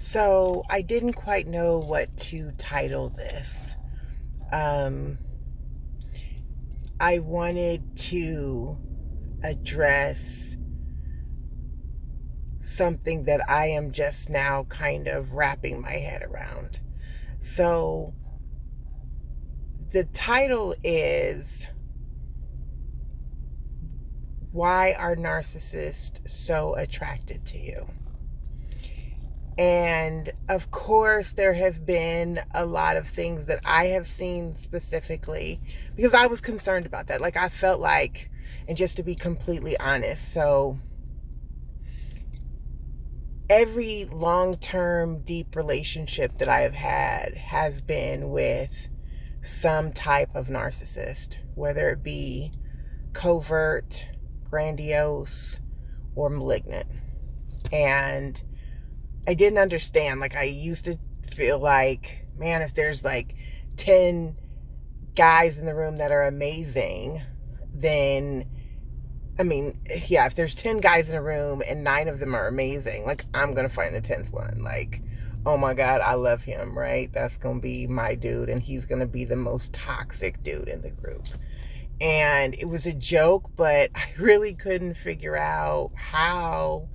So I didn't quite know what to title this. Um, I wanted to address something that I am just now kind of wrapping my head around. So the title is Why Are Narcissists So Attracted to You? And of course, there have been a lot of things that I have seen specifically because I was concerned about that. Like, I felt like, and just to be completely honest, so every long-term deep relationship that I have had has been with some type of narcissist, whether it be covert, grandiose, or malignant. And I didn't understand. Like, I used to feel like, man, if there's like 10 guys in the room that are amazing, then, if there's 10 guys in a room and 9 of them are amazing, like, I'm going to find the 10th one. Like, oh my God, I love him, right? That's going to be my dude, and he's going to be the most toxic dude in the group. And it was a joke, but I really couldn't figure out how,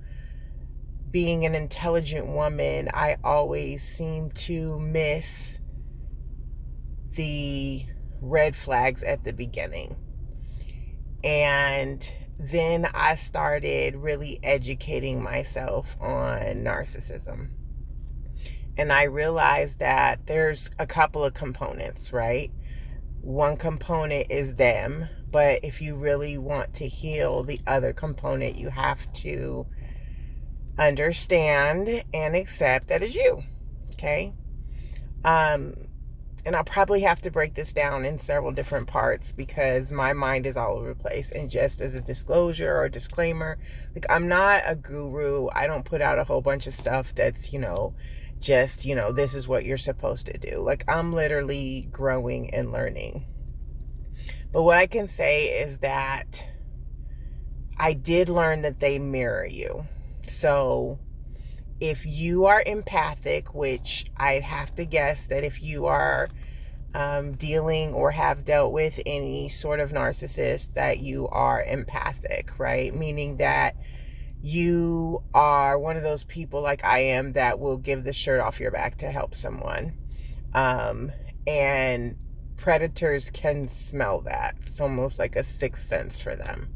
being an intelligent woman, I always seem to miss the red flags at the beginning. And then I started really educating myself on narcissism. And I realized that there's a couple of components, right? One component is them, but if you really want to heal the other component, you have to understand and accept that it's you. Okay. And I'll probably have to break this down in several different parts because my mind is all over the place. And just as a disclosure or disclaimer, like, I'm not a guru. I don't put out a whole bunch of stuff that's, this is what you're supposed to do. Like, I'm literally growing and learning. But what I can say is that I did learn that they mirror you. So if you are empathic, which I'd have to guess that if you are dealing or have dealt with any sort of narcissist, that you are empathic, right? Meaning that you are one of those people like I am that will give the shirt off your back to help someone. And predators can smell that. It's almost like a sixth sense for them.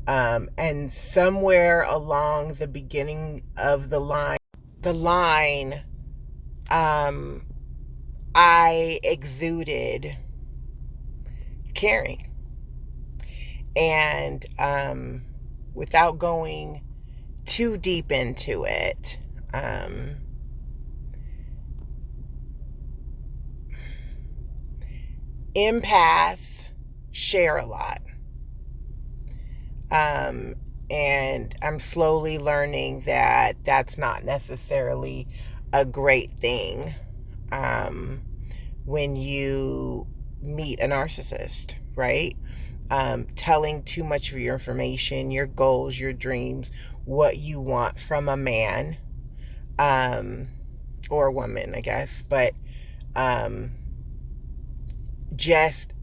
And somewhere along the beginning of the line, I exuded caring. And without going too deep into it, empaths share a lot. And I'm slowly learning that that's not necessarily a great thing when you meet a narcissist, right? Telling too much of your information, your goals, your dreams, what you want from a man or a woman, I guess. But just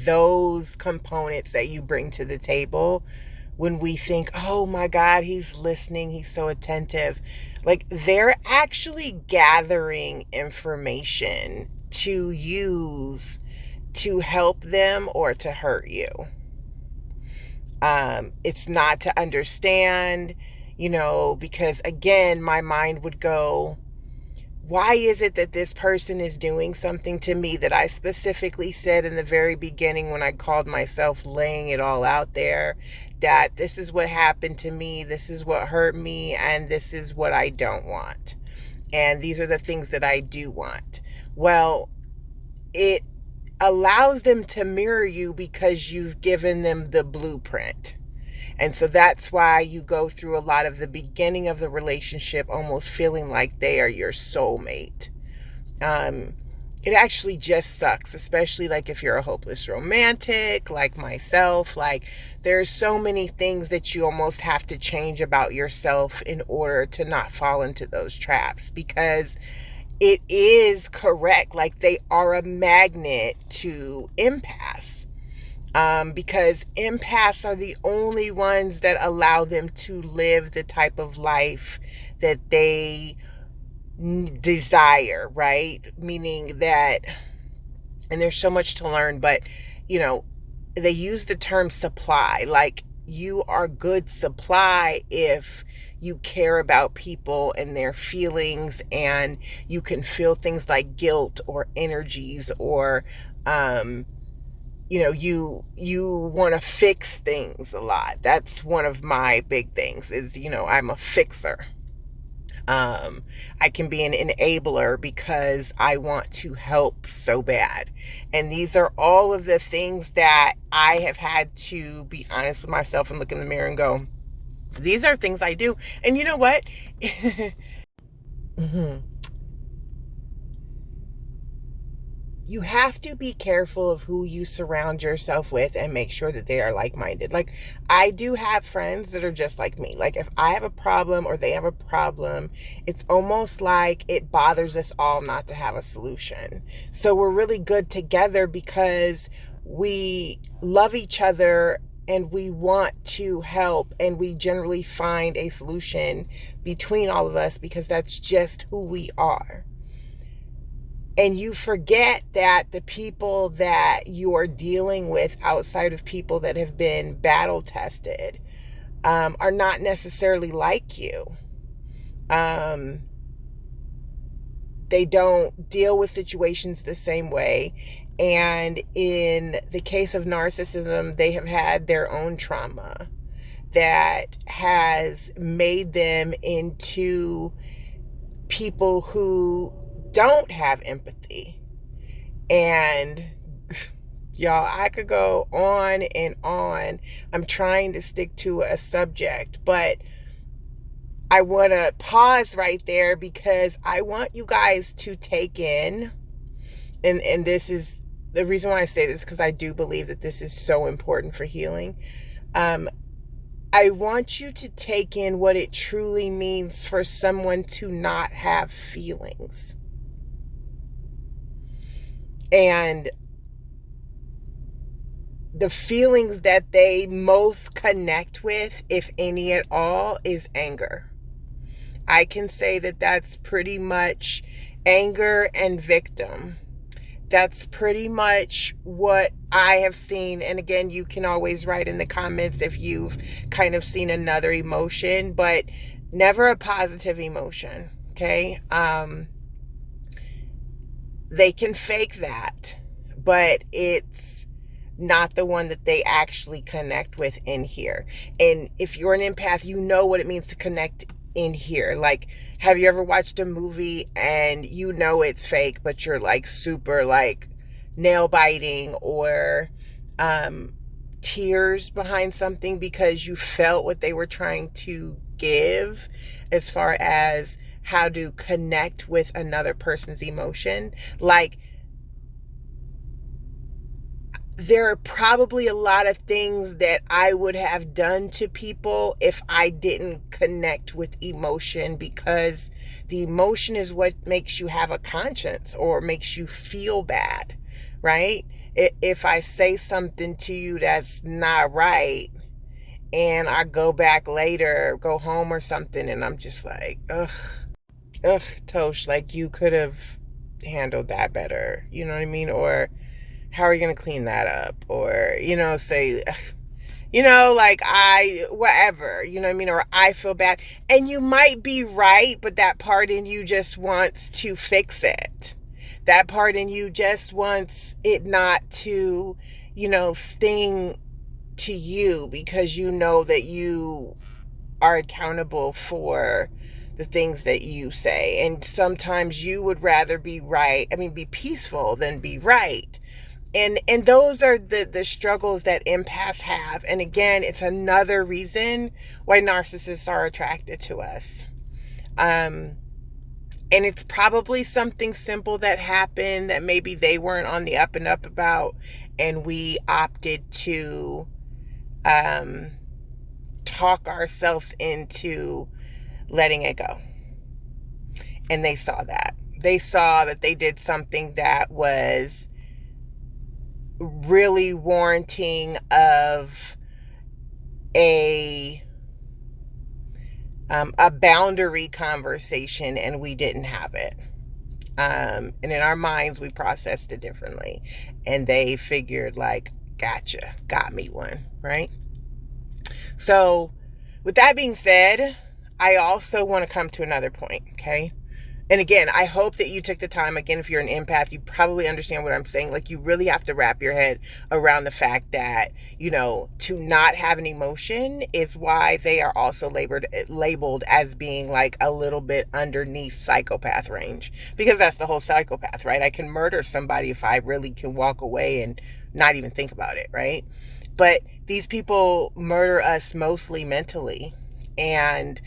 those components that you bring to the table, when we think, oh my God, he's listening, he's so attentive, like, they're actually gathering information to use to help them or to hurt you. It's not to understand, because again, my mind would go, why is it that this person is doing something to me that I specifically said in the very beginning when I called myself laying it all out there, that this is what happened to me, this is what hurt me, and this is what I don't want. And these are the things that I do want. Well, it allows them to mirror you because you've given them the blueprint. And so that's why you go through a lot of the beginning of the relationship almost feeling like they are your soulmate. it actually just sucks, especially like if you're a hopeless romantic like myself. Like, there's so many things that you almost have to change about yourself in order to not fall into those traps, because it is correct, like they are a magnet to empaths, because empaths are the only ones that allow them to live the type of life that they desire, right? Meaning that, and there's so much to learn, but they use the term supply, like you are good supply if you care about people and their feelings, and you can feel things like guilt or energies, or you want to fix things a lot. That's one of my big things is, I'm a fixer. I can be an enabler because I want to help so bad. And these are all of the things that I have had to be honest with myself and look in the mirror and go, these are things I do. And you know what? You have to be careful of who you surround yourself with and make sure that they are like-minded. Like, I do have friends that are just like me. Like, if I have a problem or they have a problem, it's almost like it bothers us all not to have a solution. So we're really good together because we love each other and we want to help, and we generally find a solution between all of us because that's just who we are. And you forget that the people that you are dealing with outside of people that have been battle tested are not necessarily like you. They don't deal with situations the same way. And in the case of narcissism, they have had their own trauma that has made them into people who don't have empathy. And y'all, I could go on and on. I'm trying to stick to a subject, but I want to pause right there because I want you guys to take in, and this is the reason why I say this, because I do believe that this is so important for healing. I want you to take in what it truly means for someone to not have feelings. And the feelings that they most connect with, if any at all, is anger. I can say that that's pretty much anger and victim. That's pretty much what I have seen. And again, you can always write in the comments if you've kind of seen another emotion, but never a positive emotion, okay? They can fake that, but it's not the one that they actually connect with in here. And if you're an empath, you know what it means to connect in here. Like, have you ever watched a movie and you know it's fake, but you're like super like nail biting or tears behind something because you felt what they were trying to give as far as how to connect with another person's emotion? Like, there are probably a lot of things that I would have done to people if I didn't connect with emotion, because the emotion is what makes you have a conscience or makes you feel bad, right? If I say something to you that's not right and I go back later, go home or something, and I'm just like, ugh, Tosh, like you could have handled that better. You know what I mean? Or how are you going to clean that up? Or, say, like whatever, you know what I mean? Or I feel bad. And you might be right, but that part in you just wants to fix it. That part in you just wants it not to, sting to you, because you know that you are accountable for the things that you say. And sometimes you would rather be be peaceful than be right. And those are the struggles that empaths have. And again, it's another reason why narcissists are attracted to us. And it's probably something simple that happened that maybe they weren't on the up and up about, and we opted to talk ourselves into letting it go. And they saw that. They saw that they did something that was really warranting of a boundary conversation, and we didn't have it. And in our minds, we processed it differently. And they figured, like, gotcha, got me one, right? So, with that being said, I also want to come to another point, okay? And again, I hope that you took the time. Again, if you're an empath, you probably understand what I'm saying. Like, you really have to wrap your head around the fact that, to not have an emotion is why they are also labeled as being like a little bit underneath psychopath range. Because that's the whole psychopath, right? I can murder somebody if I really can walk away and not even think about it, right? But these people murder us mostly mentally. And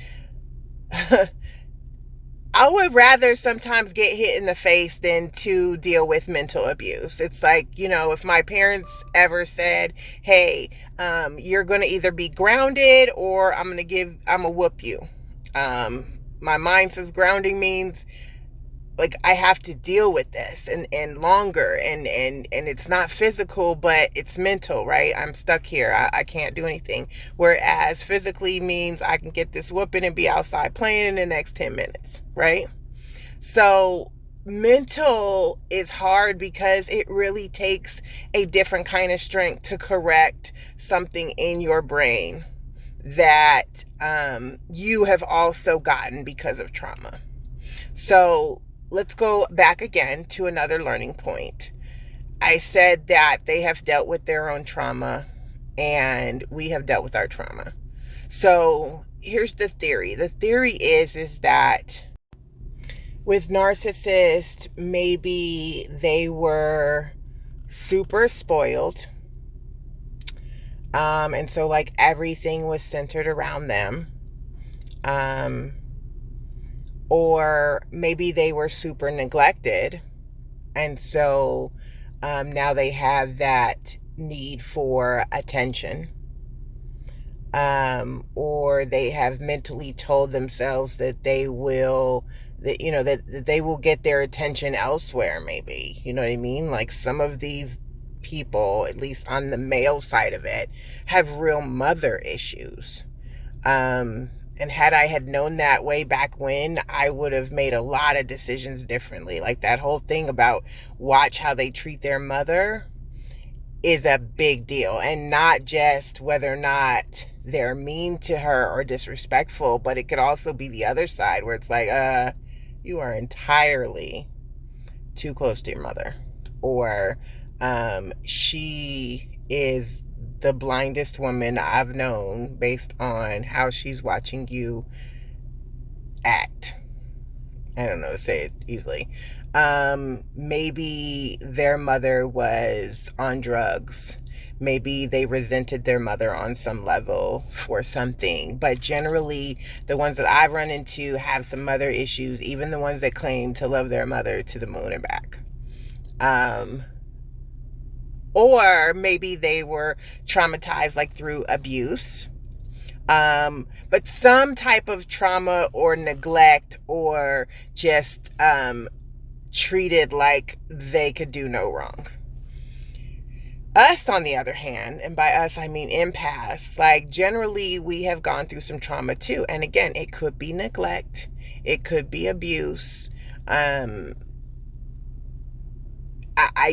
I would rather sometimes get hit in the face than to deal with mental abuse. It's like, if my parents ever said, hey, you're going to either be grounded or I'm going to whoop you. My mind says grounding means, like, I have to deal with this and longer, and it's not physical, but it's mental, right? I'm stuck here. I can't do anything. Whereas physically means I can get this whooping and be outside playing in the next 10 minutes, right? So mental is hard because it really takes a different kind of strength to correct something in your brain that you have also gotten because of trauma. So let's go back again to another learning point. I said that they have dealt with their own trauma and we have dealt with our trauma. So here's the theory. The theory is that with narcissists, maybe they were super spoiled. And so, like, everything was centered around them. Or maybe they were super neglected. And so now they have that need for attention. Or they have mentally told themselves that they will, that they will get their attention elsewhere, maybe. You know what I mean? Like, some of these people, at least on the male side of it, have real mother issues. And had I had known that way back when, I would have made a lot of decisions differently. Like, that whole thing about watch how they treat their mother is a big deal. And not just whether or not they're mean to her or disrespectful, but it could also be the other side where it's like, you are entirely too close to your mother. Or she is the blindest woman I've known based on how she's watching you act. I don't know to say it easily. Maybe their mother was on drugs. Maybe they resented their mother on some level for something. But generally, the ones that I've run into have some mother issues, even the ones that claim to love their mother to the moon and back. Or maybe they were traumatized, like, through abuse. But some type of trauma or neglect, or just treated like they could do no wrong. Us, on the other hand, and by us I mean empaths, like, generally we have gone through some trauma too. And again, it could be neglect, it could be abuse. I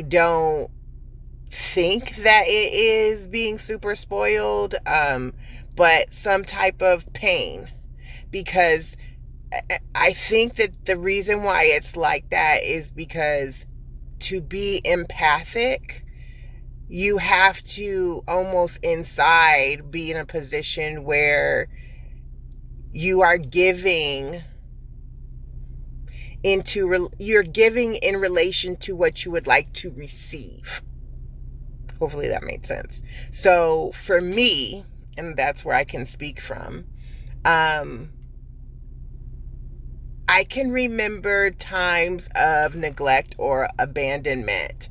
don't think that it is being super spoiled, but some type of pain. Because I think that the reason why it's like that is because to be empathic, you have to almost inside be in a position where you are giving you're giving in relation to what you would like to receive. Hopefully that made sense. So for me, and that's where I can speak from, I I can remember times of neglect or abandonment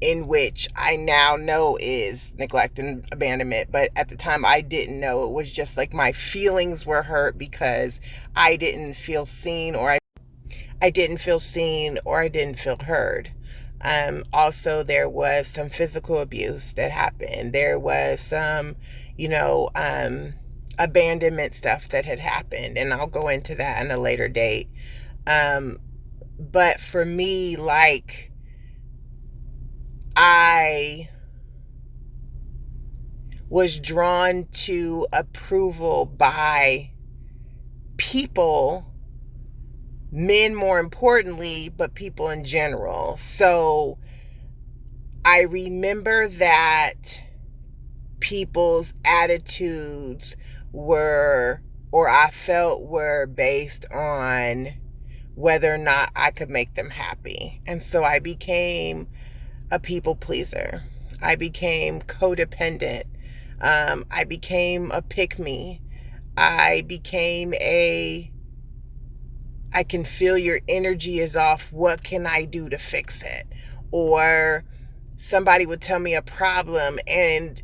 in which I now know is neglect and abandonment, but at the time I didn't know. It was just like my feelings were hurt because I didn't feel seen, or I didn't feel seen, or I didn't feel heard. Also, there was some physical abuse that happened. There was some, abandonment stuff that had happened, and I'll go into that in a later date. But for me, like, I was drawn to approval by people, men more importantly, but people in general. So I remember that people's attitudes were, or I felt were, based on whether or not I could make them happy. And so I became a people pleaser. I became codependent. I became a pick-me. I became I can feel your energy is off. What can I do to fix it? Or somebody would tell me a problem, and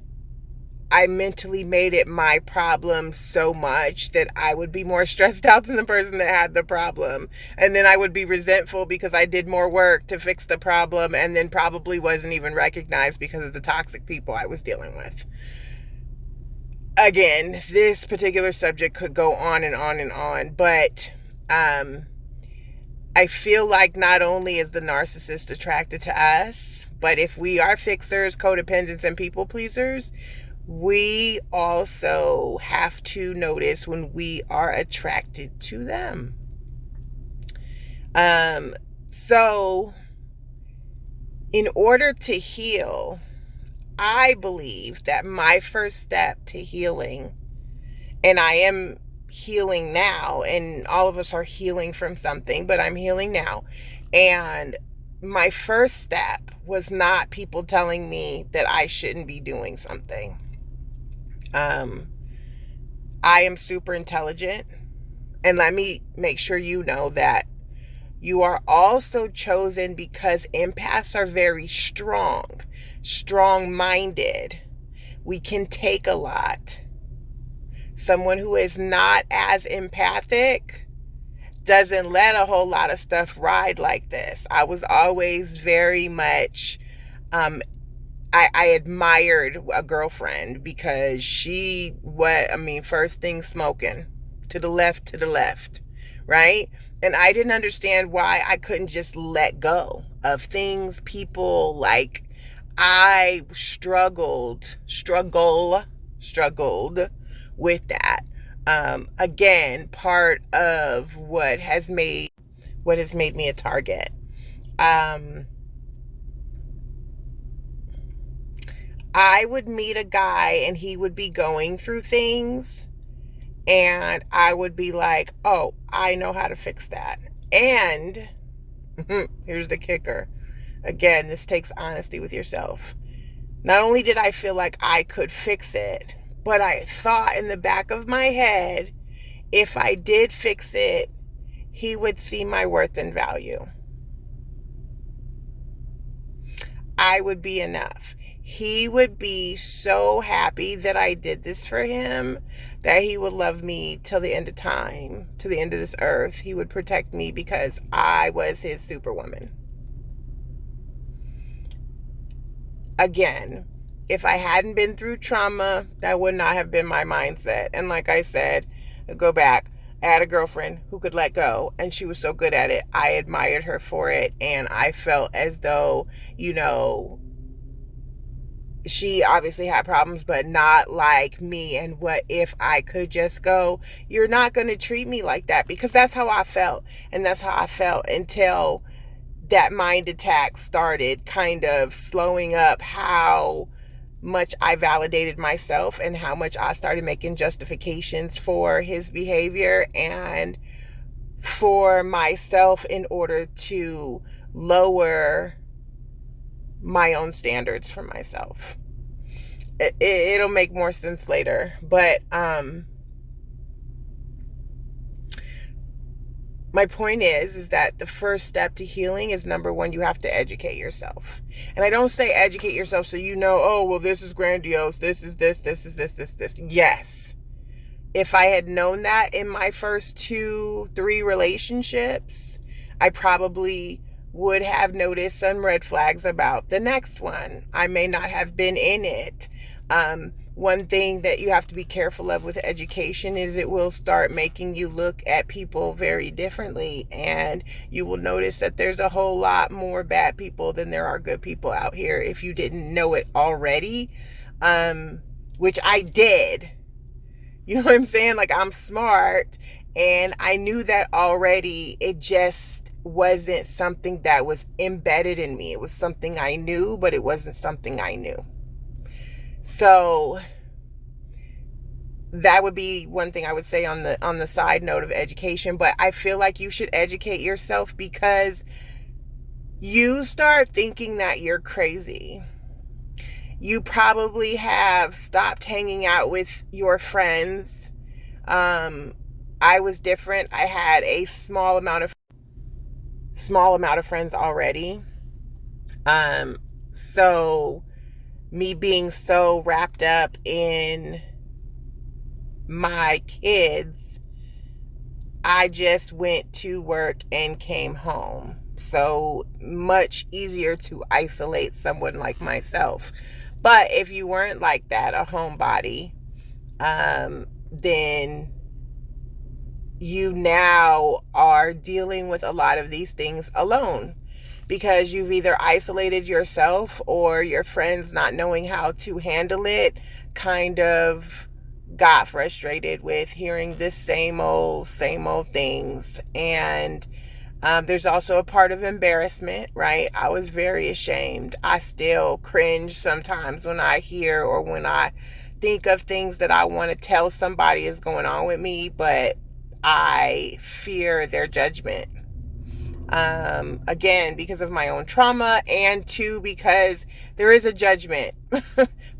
I mentally made it my problem so much that I would be more stressed out than the person that had the problem. And then I would be resentful because I did more work to fix the problem and then probably wasn't even recognized because of the toxic people I was dealing with. Again, this particular subject could go on and on and on, but I feel like not only is the narcissist attracted to us, but if we are fixers, codependents, and people pleasers, we also have to notice when we are attracted to them. So in order to heal, I believe that my first step to healing, and I am healing now, and all of us are healing from something, but I'm healing now. And my first step was not people telling me that I shouldn't be doing something. I am super intelligent, and let me make sure you know that you are also chosen because empaths are very strong-minded. We can take a lot. Someone who is not as empathic doesn't let a whole lot of stuff ride like this. I was always very much, I admired a girlfriend because first thing smoking, to the left, right? And I didn't understand why I couldn't just let go of things, people. Like, I struggled with that. Again, part of what has made me a target. I would meet a guy and he would be going through things, and I would be like, oh, I know how to fix that. And here's the kicker. Again, this takes honesty with yourself. Not only did I feel like I could fix it, but I thought in the back of my head, if I did fix it, he would see my worth and value. I would be enough. He would be so happy that I did this for him that he would love me till the end of time, to the end of this earth. He would protect me because I was his superwoman. Again, if I hadn't been through trauma, that would not have been my mindset. And like I said, I go back. I had a girlfriend who could let go, and she was so good at it. I admired her for it, and I felt as though, she obviously had problems, but not like me. And what if I could just go, you're not going to treat me like that? Because that's how I felt. And that's how I felt until that mind attack started kind of slowing up how much I validated myself and how much I started making justifications for his behavior and for myself in order to lower my own standards for myself. It'll make more sense later, but my point is that the first step to healing is, number one, you have to educate yourself. And I don't say educate yourself so you know, oh, well, this is grandiose, this is this, this is this. Yes. If I had known that in my first 2-3 relationships, I probably would have noticed some red flags about the next one. I may not have been in it. One thing that you have to be careful of with education is it will start making you look at people very differently, and you will notice that there's a whole lot more bad people than there are good people out here if you didn't know it already, which I did. You know what I'm saying? Like, I'm smart and I knew that already. It just wasn't something that was embedded in me. It was something I knew, but it wasn't something I knew. So that would be one thing I would say on the side note of education. But I feel like you should educate yourself, because you start thinking that you're crazy. You probably have stopped hanging out with your friends. I was different. I had a small amount of friends already. So me being so wrapped up in my kids, I just went to work and came home. So much easier to isolate someone like myself. But if you weren't like that, a homebody, then you now are dealing with a lot of these things alone, because you've either isolated yourself, or your friends, not knowing how to handle it, kind of got frustrated with hearing the same old things. And there's also a part of embarrassment, right? I was very ashamed. I still cringe sometimes when I hear or when I think of things that I want to tell somebody is going on with me, but I fear their judgment. Again, because of my own trauma, and two, because there is a judgment.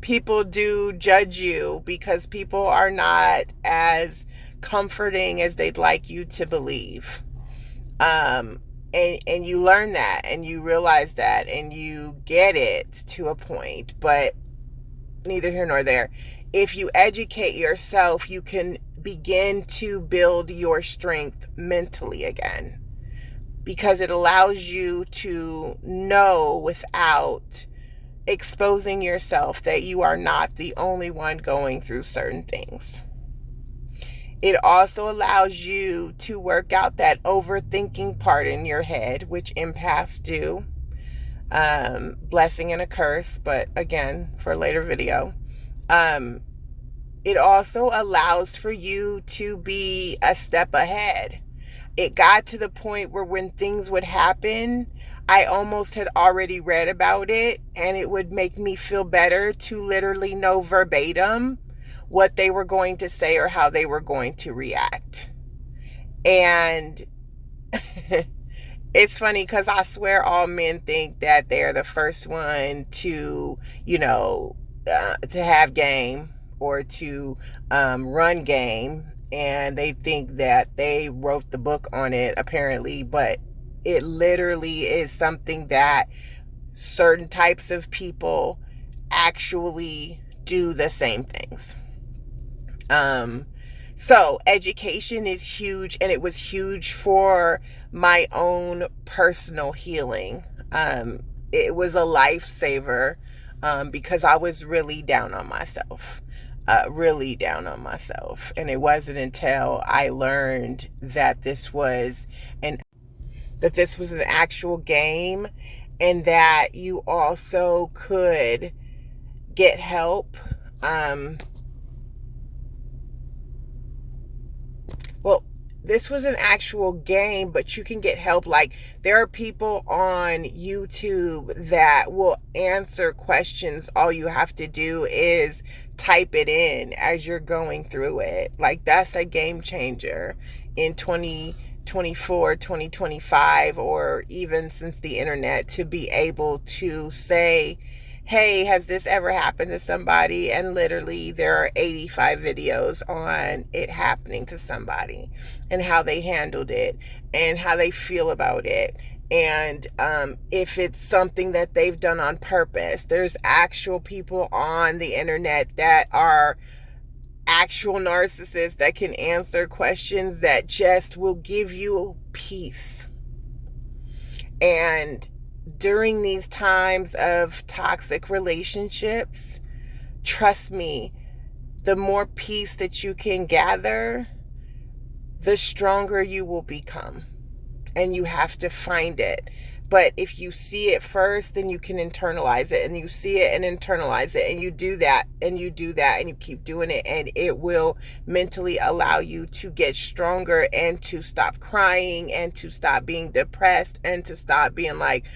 People do judge you because people are not as comforting as they'd like you to believe. And you learn that, and you realize that, and you get it to a point, but neither here nor there. If you educate yourself, you can begin to build your strength mentally again, because it allows you to know without exposing yourself that you are not the only one going through certain things. It also allows you to work out that overthinking part in your head, which empaths do. Blessing and a curse, but again, for a later video. It also allows for you to be a step ahead. It got to the point where when things would happen, I almost had already read about it, and it would make me feel better to literally know verbatim what they were going to say or how they were going to react. And it's funny, because I swear all men think that they're the first one to, to have game, or to run game. And they think that they wrote the book on it, apparently. But it literally is something that certain types of people actually do the same things. So education is huge, and it was huge for my own personal healing. It was a lifesaver, because I was really down on myself. And it wasn't until I learned that this was an actual game, and that you also could get help. This was an actual game, but you can get help. Like, there are people on YouTube that will answer questions. All you have to do is type it in as you're going through it. Like, that's a game changer in 2024, 2025, or even since the internet, to be able to say, hey, has this ever happened to somebody? And literally there are 85 videos on it happening to somebody and how they handled it and how they feel about it. And if it's something that they've done on purpose. There's actual people on the internet that are actual narcissists that can answer questions that just will give you peace. And during these times of toxic relationships, trust me, the more peace that you can gather, the stronger you will become. And you have to find it. But if you see it first, then you can internalize it, and you see it and internalize it, and you do that and you do that and you keep doing it, and it will mentally allow you to get stronger and to stop crying and to stop being depressed and to stop being like,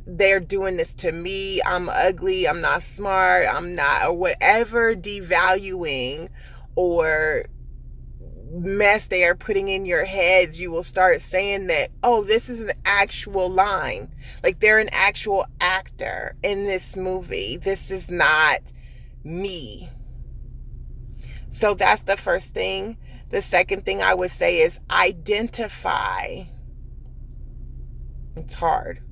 they're doing this to me, I'm ugly, I'm not smart, I'm not, or whatever devaluing or mess they are putting in your heads. You will start saying that, oh, this is an actual line. Like they're an actual actor in this movie. This is not me. So that's the first thing. The second thing I would say is identify. It's hard.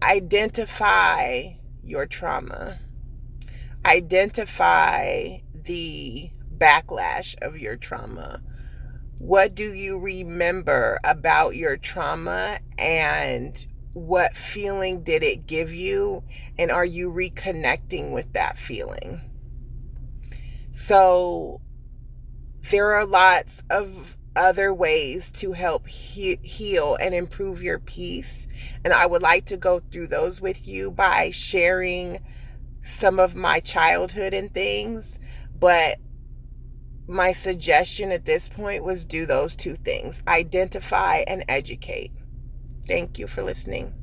Identify your trauma. Identify the backlash of your trauma. What do you remember about your trauma, and what feeling did it give you, and are you reconnecting with that feeling? So there are lots of other ways to help heal and improve your peace, and I would like to go through those with you by sharing some of my childhood and things. But my suggestion at this point was do those two things: identify and educate. Thank you for listening.